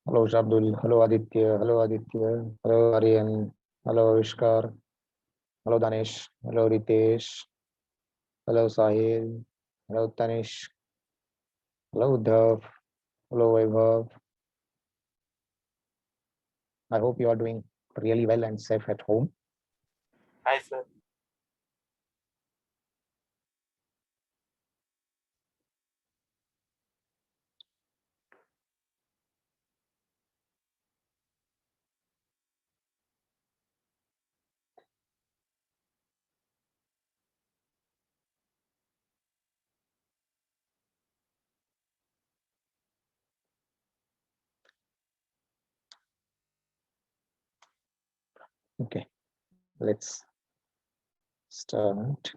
Hello Shabdul, hello Aditya, hello Aryan, hello Vishkar, hello Danish, hello Ritesh, hello Sahil, hello Tanish, hello Uddhav, hello Vaibhav. I hope you are doing really well and safe at home. Hi, sir. Okay, let's start.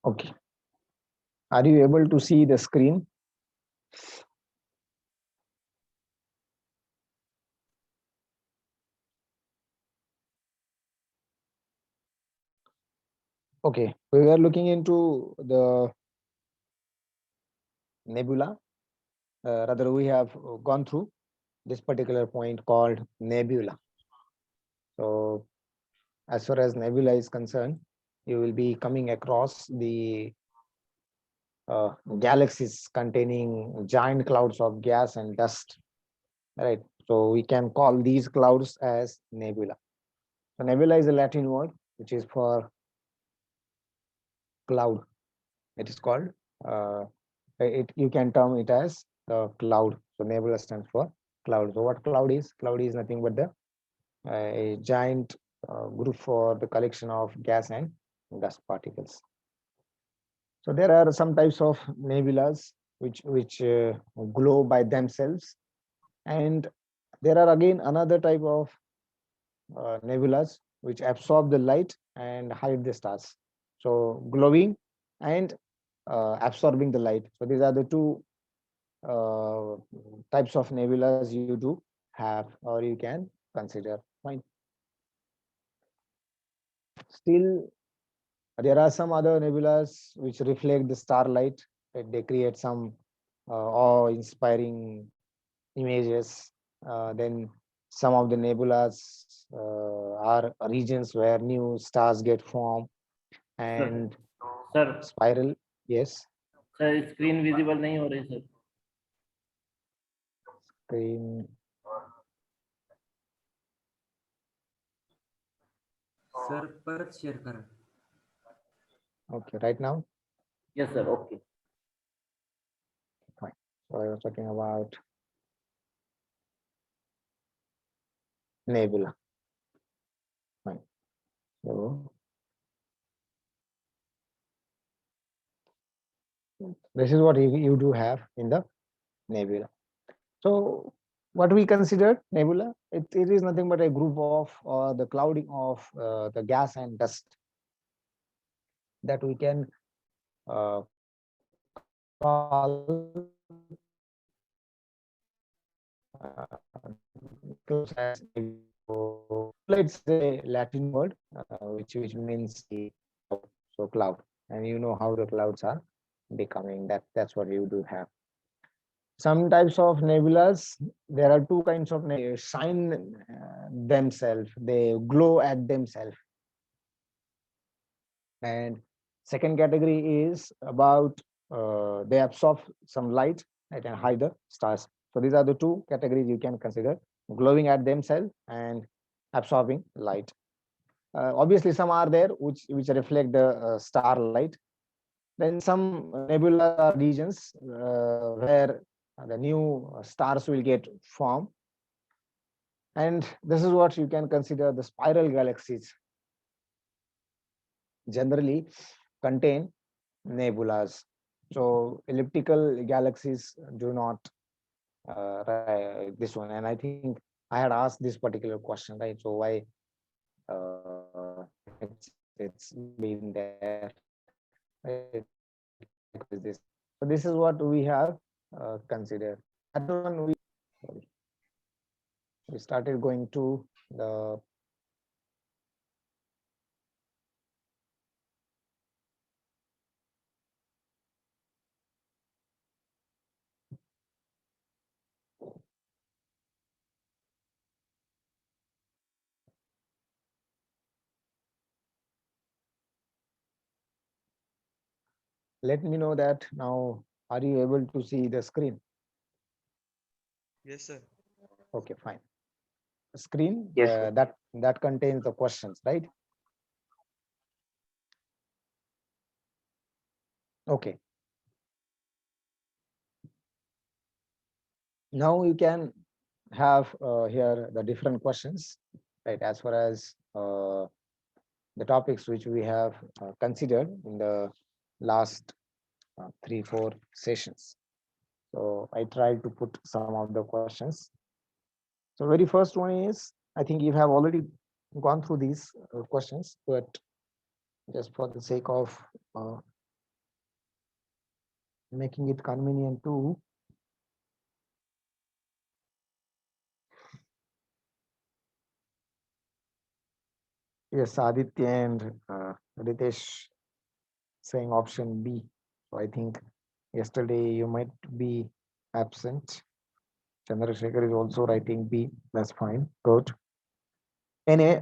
Okay, are you able to see the screen? Okay, we were looking into the nebula. Rather, we have gone through this particular point called nebula. So, as far as nebula is concerned, you will be coming across the galaxies containing giant clouds of gas and dust, right? So we can call these clouds as nebula. So nebula is a Latin word which is for cloud. It is called, you can term it as the cloud. So nebula stands for cloud. So what cloud is? Cloud is nothing but the a giant group for the collection of gas and dust particles. So there are some types of nebulas which glow by themselves, and there are again another type of nebulas which absorb the light and hide the stars. So glowing and absorbing the light. So these are the two uh, types of nebulas you do have or you can consider. Fine. Still, there are some other nebulas which reflect the starlight, that they create some awe-inspiring images. Then some of the nebulas are regions where new stars get formed sir and sir spiral. Yes, sir screen visible नहीं हो रही sir. screen. Sir परत share करा. Okay, right now. Yes, sir. Okay. Fine. So I was talking about nebula. Fine. So this is what you do have in the nebula. So what we consider nebula, it is nothing but a group of the clouding of the gas and dust that we can call close as nebula. It's a Latin word which means the cloud. so cloud, and you know how the clouds are becoming. That's what you do have. Some types of nebulas, there are two kinds of shine themselves, they glow at themselves. And second category is about they absorb some light, right, and hide the stars. So these are the two categories you can consider: glowing at themselves and absorbing light. Obviously some are there which reflect the starlight. Then some nebula are regions where the new stars will get formed. And this is what you can consider the spiral galaxies. Generally contain nebulas. So elliptical galaxies do not this one. And I think I had asked this particular question, right? So why it's been there, right? Is this? So this is what we have considered. That one we started going to the let me know that now are you able to see the screen? Yes, sir. Okay, fine. Screen Yes, sir. that contains the questions, right? Okay. Now you can have here the different questions, right? As far as the topics which we have considered in the last 3-4 sessions. So I tried to put some of the questions. So very first one is, I think you have already gone through these questions, but just for the sake of making it convenient to yes, Aditya and Ritesh saying option B. So I think yesterday you might be absent. Chandrasekhar is also writing B. That's fine. Good. Anyway,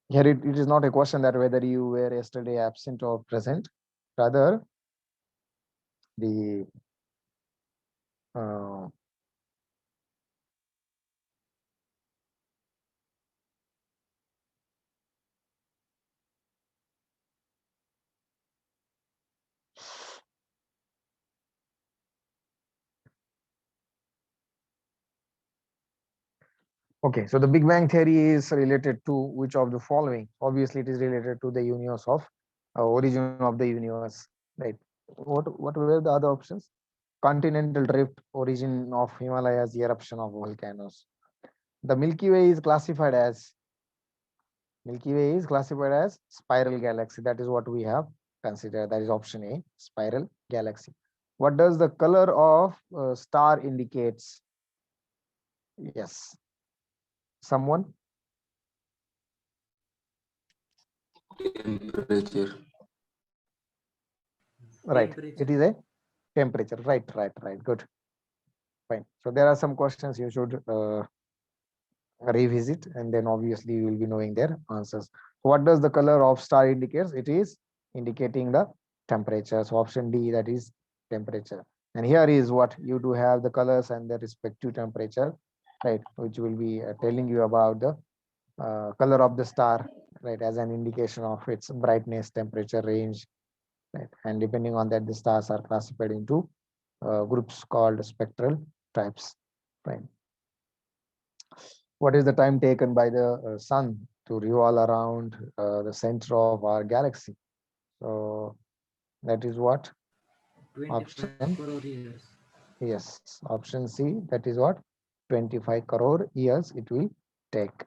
here it is not a question that whether you were yesterday absent or present. Rather, the okay, so the Big Bang theory is related to which of the following? Obviously, it is related to the universe of origin of the universe, right? What were the other options? Continental drift, origin of Himalayas, eruption of volcanoes. The Milky Way is classified as spiral galaxy. That is what we have considered. That is option A, spiral galaxy. What does the color of star indicates? Yes. Someone? Temperature. Right. It is a temperature. Right. Good. Fine. So there are some questions you should revisit, and then obviously you will be knowing their answers. What does the color of star indicates? It is indicating the temperature. So option D, that is temperature. And here is what you do have the colors and the respective temperature, right, which will be telling you about the color of the star, right, as an indication of its brightness, temperature range, right? And depending on that, the stars are classified into groups called spectral types, right? What is the time taken by the sun to revolve around the center of our galaxy? So that is what 25 option, crore years. yes, option C, that is what 25 crore years it will take,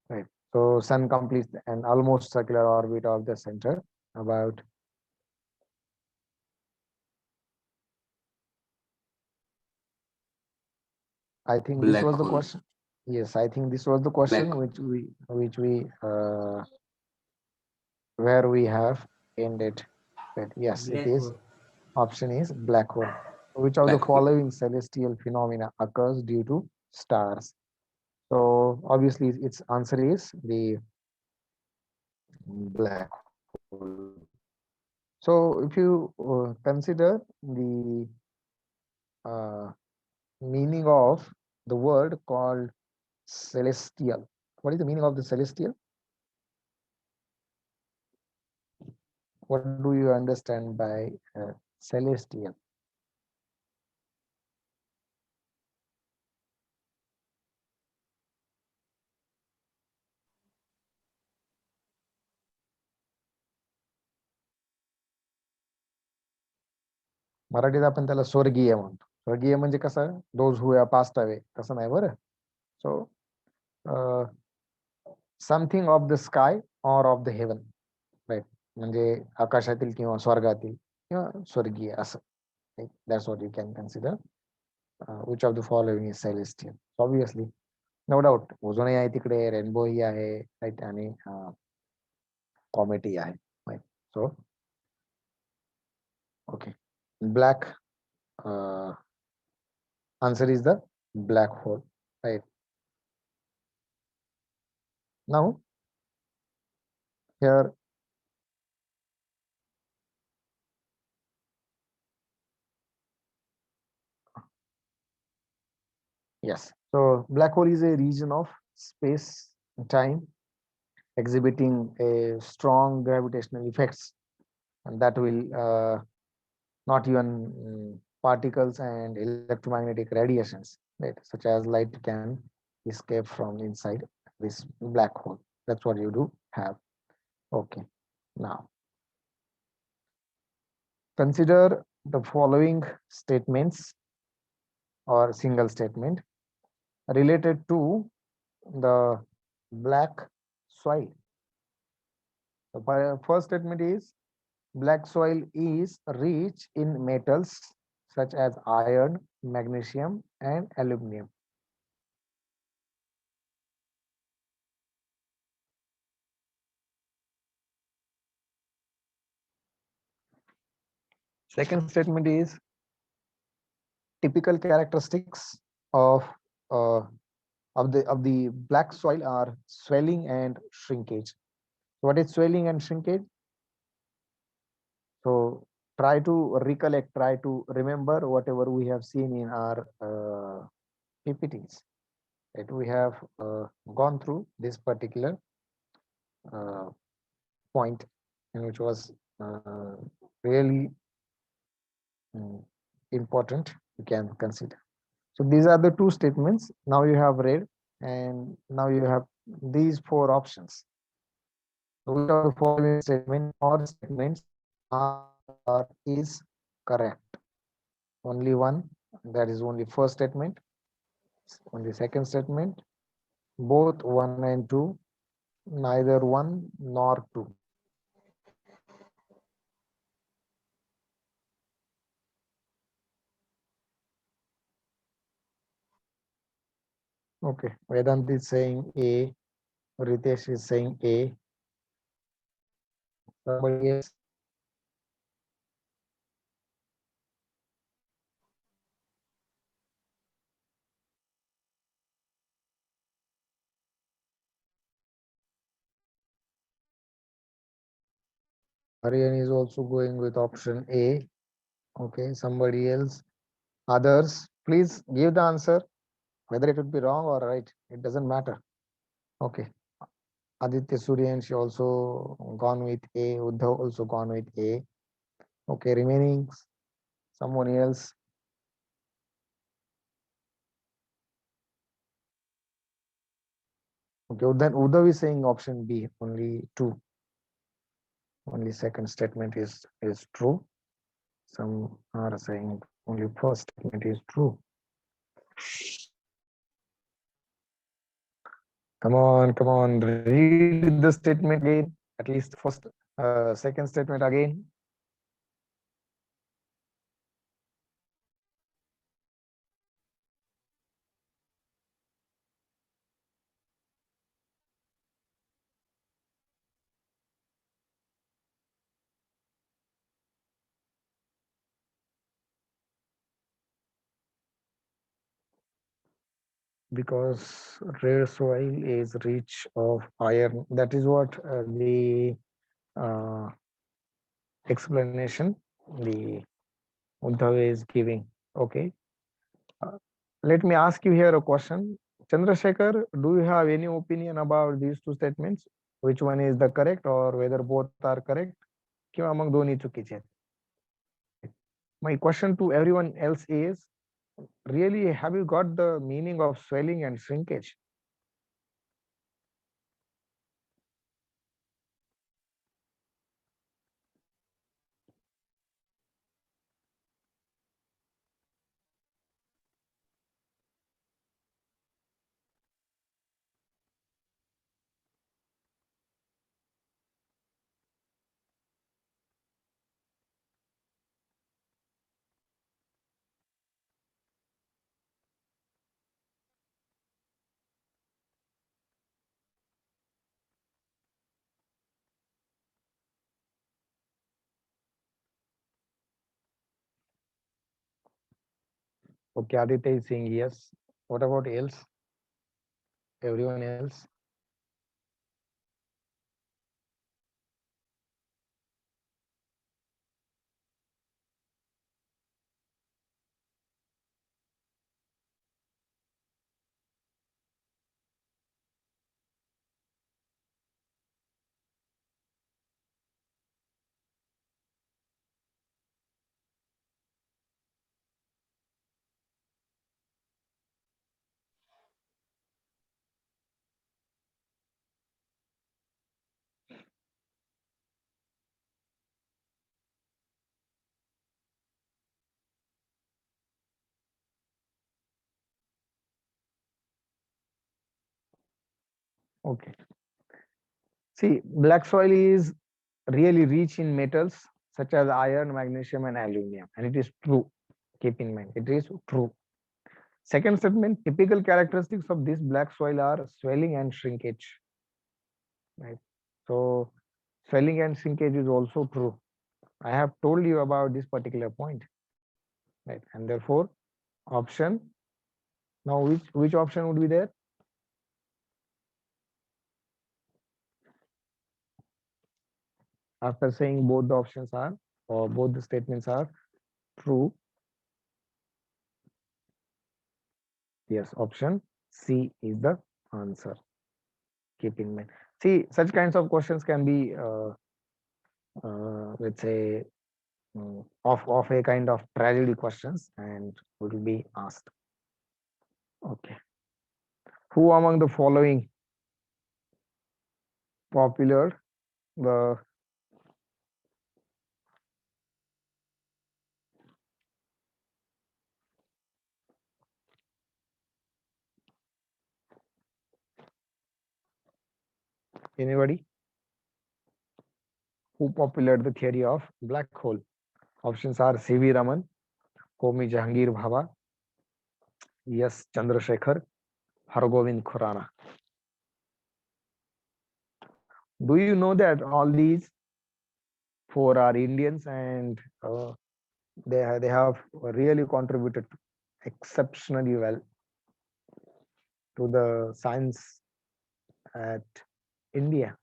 right? So sun completes an almost circular orbit of the center about I think this Black was the hole. question. Yes, I think this was the Black question which we where we have ended. But yes, it Black is. hole. Option is black hole. Which of the Black hole. following celestial phenomena occurs due to stars? So obviously, its answer is the black hole. So if you consider the uh, meaning of the word called celestial, what is the meaning of the celestial? What do you understand by celestial? मराठीत आपण त्याला स्वर्गीय म्हणतो. स्वर्गीय म्हणजे कसं, those who have passed away, तसं नाही बरं. So something of the sky or of the heaven, right, म्हणजे आकाशातील किंवा स्वर्गातील किंवा स्वर्गीय असं. That's what you can consider. Which of the following is celestial? Obviously, no doubt, ओझोनही आहे तिकडे, रेनबोही आहे, राईट, आणि कॉमेटही आहे, right. So okay, black answer is the black hole, right? Now here yes, so black hole is a region of space and time exhibiting a strong gravitational effects, and that will not even particles and electromagnetic radiations, right, such as light can escape from inside this black hole. That's what you do have. Okay, now consider the following statements or single statement related to the black soil. The first statement is black soil is rich in metals such as iron, magnesium, and aluminum. Second statement is typical characteristics of uh, the black soil are swelling and shrinkage. What is swelling and shrinkage? So try to recollect, try to remember whatever we have seen in our PPTs. Right? We have gone through this particular point, and which was really important. You can consider. So these are the two statements. Now you have read, and now you have these four options. So which of the following statement or statements is correct? Only one. That is only first statement. Only second statement. Both one and two. Neither one nor two. Okay, Vedant is saying A, Ritesh is saying A. Somebody else? Aryan is also going with option A. Okay, somebody else. Others, please give the answer. Whether it would be wrong or right, it doesn't matter. Okay. Aditya Suryanshi also gone with A. Uddhav also gone with A. Okay, remaining someone else. Okay, then Uddhav is saying option B, only two. Only second statement is true. Some are saying only first statement is true. Come on, read the statement again. At least first, second statement again. because rare soil is rich of iron. That is what the uh, explanation the Uddhav is giving. Okay. Uh, Let me ask you here a question. Chandrasekhar, do you have any opinion about these two statements? Which one is the correct or whether both are correct? किंवा मग दोन्ही चुकीचे आहेत? Okay. My question to everyone else is, really, have you got the meaning of swelling and shrinkage? Okay, Aditya is saying yes. What about else? Everyone else? Okay. See, black soil is really rich in metals such as iron, magnesium, and aluminum, and it is true. Keep in mind, it is true. Second statement, typical characteristics of this black soil are swelling and shrinkage. Right. So, swelling and shrinkage is also true. I have told you about this particular point. Right. And therefore, option. Now, which option would be there? After saying both the options are, or both the statements are true. Yes, option C is the answer. Keep in mind. See, such kinds of questions can be, let's say, of a kind of tragedy questions, and will be asked. Okay. Who among the following popular the anybody who populated the theory of black hole? Options are C.V. Raman, Homi Jahangir Bhabha, S. Chandrasekhar, Hargobind Khurana. Do you know that all these four are Indians, and they have really contributed exceptionally well to the science at India?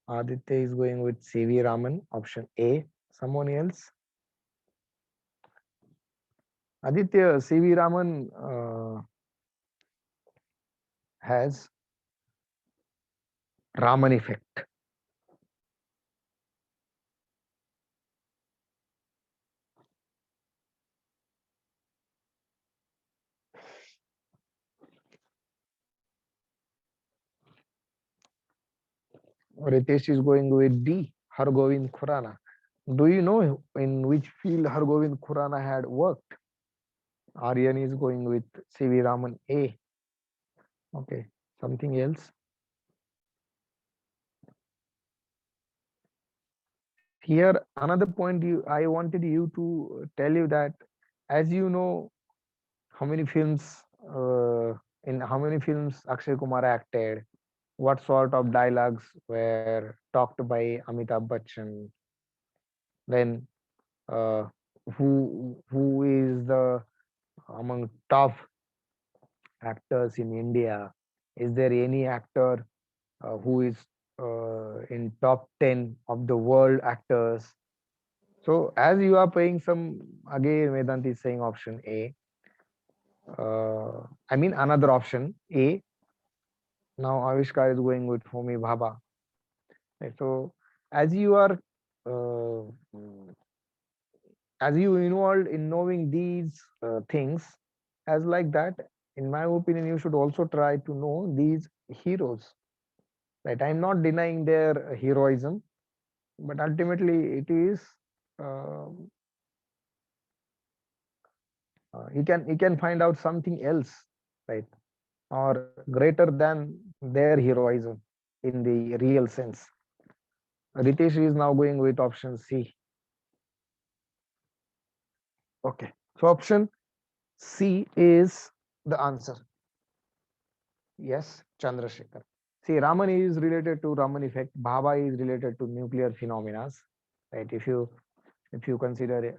Aditya is going with C.V. Raman, option A. Someone else? Aditya, C.V. Raman has Raman effect. Ritesh is going with D. Hargobind Khurana. Do you know in which field Hargobind Khurana had worked? Aryan is going with C.V. Raman A. Okay, something else? Here, another point I wanted you to tell you that, as you know, how many films in how many films Akshay Kumar acted, what sort of dialogues were talked by Amitabh Bachchan, then uh, who is the among top actors in India? Is there any actor who is in top 10 of the world actors? So as you are paying some, again Vedant is saying option A. I mean another option A. Now Avishkar is going with Homi Bhabha. Right, so as you are uh, as you involved in knowing these things, as like that, in my opinion, you should also try to know these heroes. Right, I'm not denying their heroism, but ultimately it is uh, you can find out something else, right, or greater than their heroism in the real sense. Ritesh is now going with option C. Okay, so option C is the answer. Yes, Chandrasekhar. See, Raman is related to Raman effect. Bhabha is related to nuclear phenomena. Right? If you consider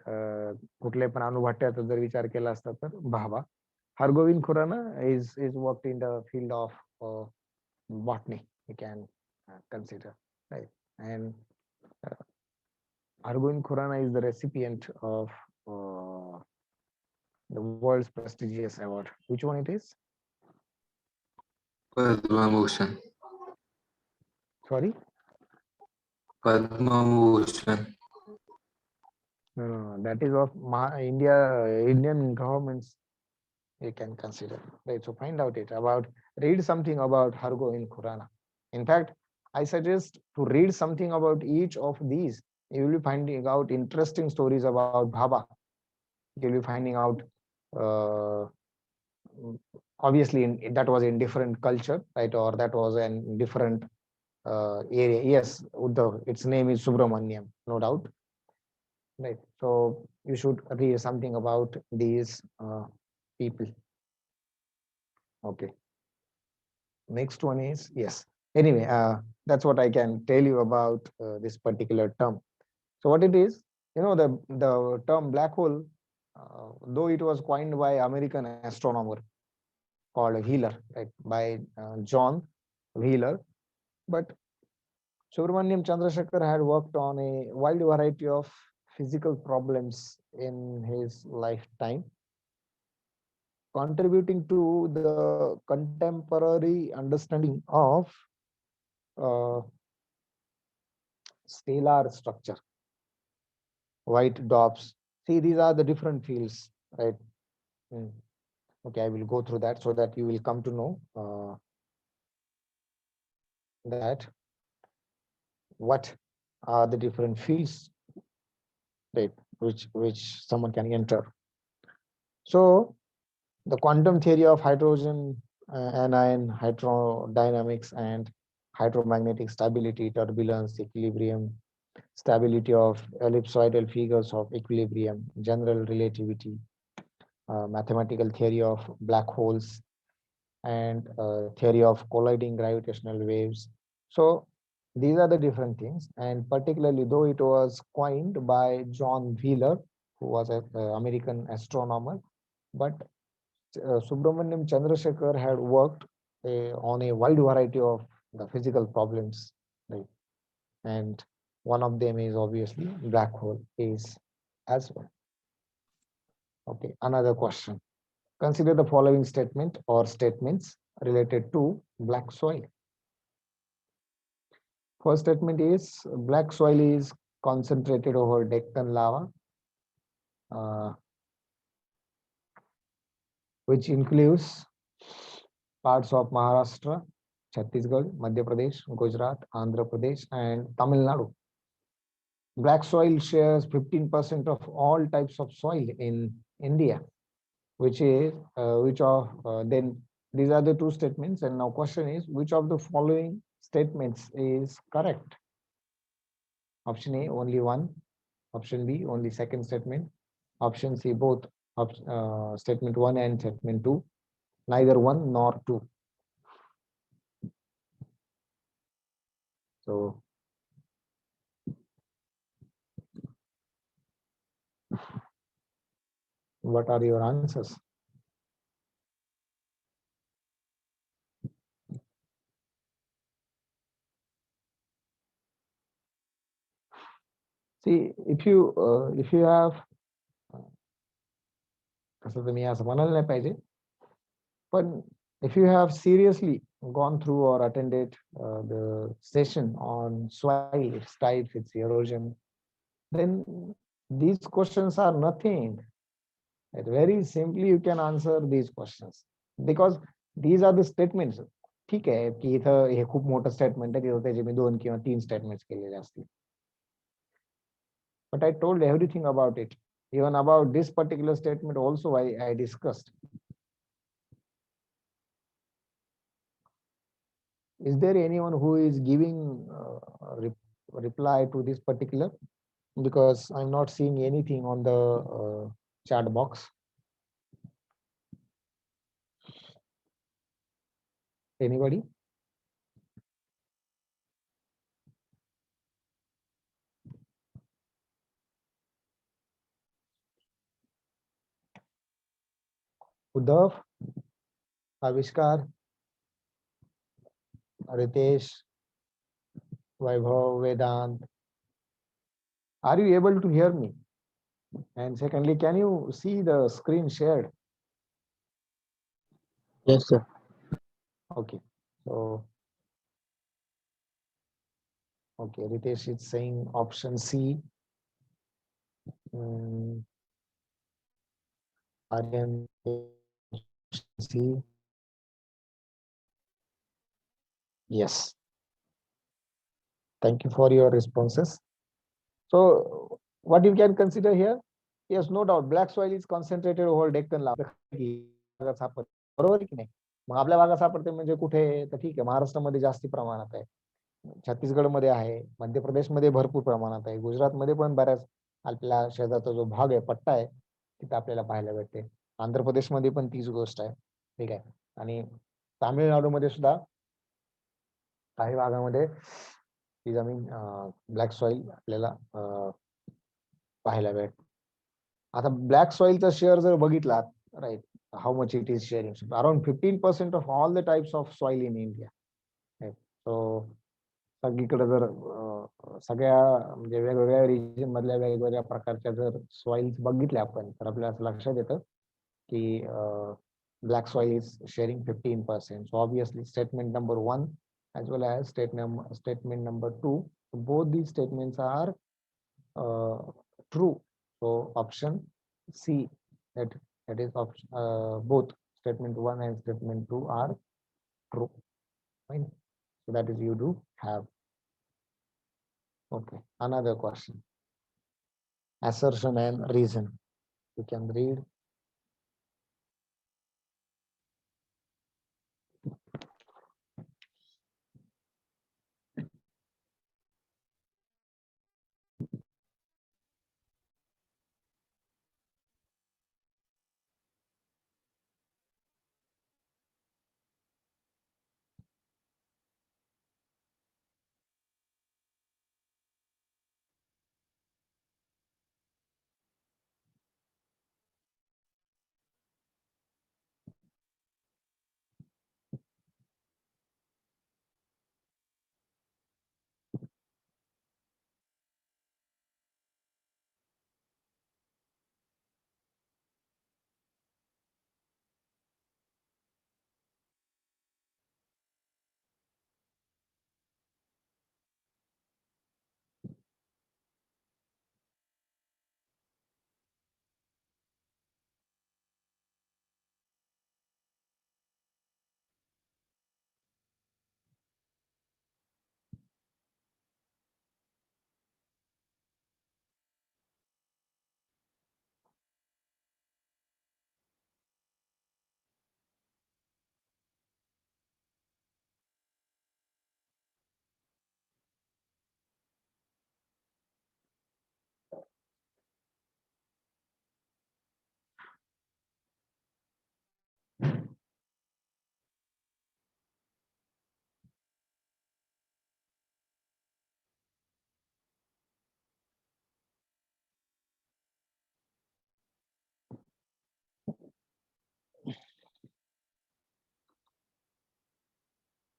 कुठले पण अणुभट्ट्याचा जर विचार केला असता तर Bhabha. Hargobind Khurana is worked in the field of botany. We can consider, right? And Hargobind Khurana is the recipient of the world's prestigious award. Which one it is? Padma Bhushan. Sorry. Padma Bhushan. No, that is of Indian governments. You can consider, right? So find out it about, read something about Hargobind Khurana. In fact, I suggest to read something about each of these. You will be finding out interesting stories about Bhabha. You will be finding out, uh, obviously, that was in different culture, right? Or that was in different area. Yes, its name is Subramaniam, no doubt. Right. So you should read something about these people. Okay. Next one is, yes. Anyway, that's what I can tell you about this particular term. So what it is, the term black hole, though it was coined by American astronomer called Wheeler, right, by John Wheeler, but Subramaniam Chandrasekhar had worked on a wide variety of physical problems in his lifetime, contributing to the contemporary understanding of uh, stellar structure, white dwarfs. See, these are the different fields, right? Okay, I will go through that so that you will come to know that what are the different fields, right, which someone can enter. So the quantum theory of hydrogen anion hydrodynamics and hydromagnetic stability, turbulence, equilibrium, stability of ellipsoidal figures of equilibrium, general relativity, mathematical theory of black holes, and theory of colliding gravitational waves. So these are the different things, and particularly though it was coined by John Wheeler, who was an American astronomer, but Subramaniam Chandrasekhar had worked on a wide variety of the physical problems, right? And one of them is obviously black hole is as well. Okay, another question. Consider the following statement or statements related to black soil. First statement is black soil is concentrated over Deccan lava, which includes parts of Maharashtra, Chhattisgarh, Madhya Pradesh, Gujarat, Andhra Pradesh, and Tamil Nadu. Black soil shares 15% of all types of soil in India, which of then these are the two statements, and now question is which of the following statements is correct? Option A, only one. Option B, only second statement. Option C, both statement 1 and statement 2. Neither 1 nor 2. So what are your answers? See, if you have तसं तर मी असं म्हणायला नाही पाहिजे, पण if you have seriously gone through or attended the session on soil, its types, its erosion, then these questions are nothing. Very simply you can answer these questions because these are the statements. ठीक आहे की इथं हे खूप मोठं statement आहे, तिथं त्याचे मी 2 किंवा 3 स्टेटमेंट्स केलेले असतील. But I told everything about it. Even about this particular statement also I discussed. Is there anyone who is giving reply to this particular? Because I'm not seeing anything on the chat box. Anybody? Uddhav, Avishkar, Ritesh, Vaibhav, Vedant. Are you able to hear me? And secondly, can you see the screen shared? Yes, sir. Okay. So, okay, Ritesh is saying option C. Aryan, C. Yes. Thank you for your responses. So, what you can consider here? Yes, no doubt. Black soil is concentrated over Deccan lava. बरोबर आहे की नाही? मग आपल्या भागात सापडते म्हणजे कुठे? तर ठीक आहे, महाराष्ट्रामध्ये जास्ती प्रमाणात आहे, छत्तीसगडमध्ये आहे, मध्य प्रदेशमध्ये भरपूर प्रमाणात आहे, गुजरातमध्ये पण बऱ्याच आपल्या शेजारचा जो भाग आहे, पट्टा आहे, तिथे आपल्याला पाहायला भेटते. आंध्र प्रदेशमध्ये पण तीच गोष्ट आहे. ठीक आहे. आणि तामिळनाडूमध्ये सुद्धा काही भागामध्ये ही जमीन ब्लॅक सॉइल आपल्याला पाहायला भेटते. आता ब्लॅक सॉइलचा शेअर जर बघितला, right, how much it is sharing, so around 15% of all the types of soil in India, right? So सगळीकडे जर सगळ्या म्हणजे वेगवेगळ्या रिजन मधल्या वेगवेगळ्या प्रकारच्या जर सॉइल्स बघितल्या आपण, तर आपल्याला असं लक्षात येतं की black soil is sharing 15%. So obviously statement number 1 as well as statement number 2, both these statements are true. So option C, that is option, both statement 1 and statement 2 are true. Fine. So that is you do have. Okay, another question. Assertion and reason. You can read.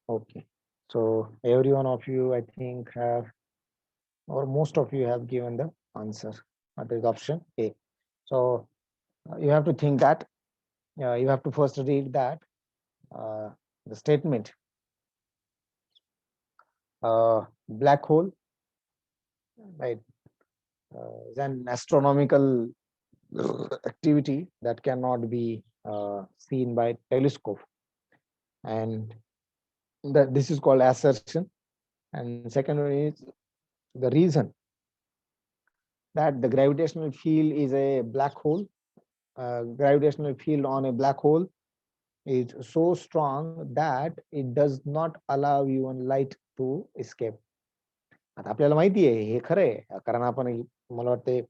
Okay, so every one of you, I think, have, or most of you have given the answer. That is option A. So you have to think that, you have to first read that, the statement. Black hole, right, is an astronomical activity that cannot be seen by telescope, and that this is called assertion. And second one is the reason that the gravitational field is a black hole. Gravitational field on a black hole is so strong that it does not allow even light to escape. आता आपल्याला माहिती आहे हे खरं आहे, कारण आपण मला वाटते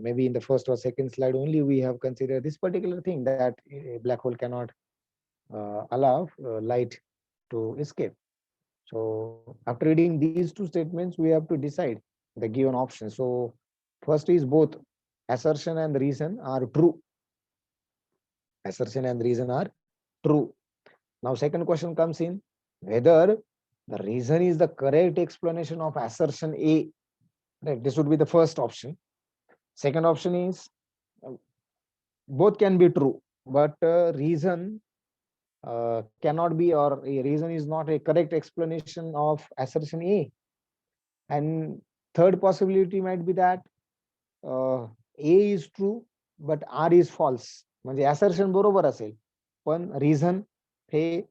maybe in the first or second slide only we have considered this particular thing, that a black hole cannot allow light to escape. So after reading these two statements, we have to decide the given option. So first is both assertion and reason are true. Assertion and reason are true. Now second question comes in, whether the reason is the correct explanation of assertion A. Right, this would be the first option. Second option is both can be true, but reason cannot be, or a reason is not a correct explanation of assertion A. And third possibility might be that A is true but R is false. म्हणजे assertion बरोबर असेल पण reason हे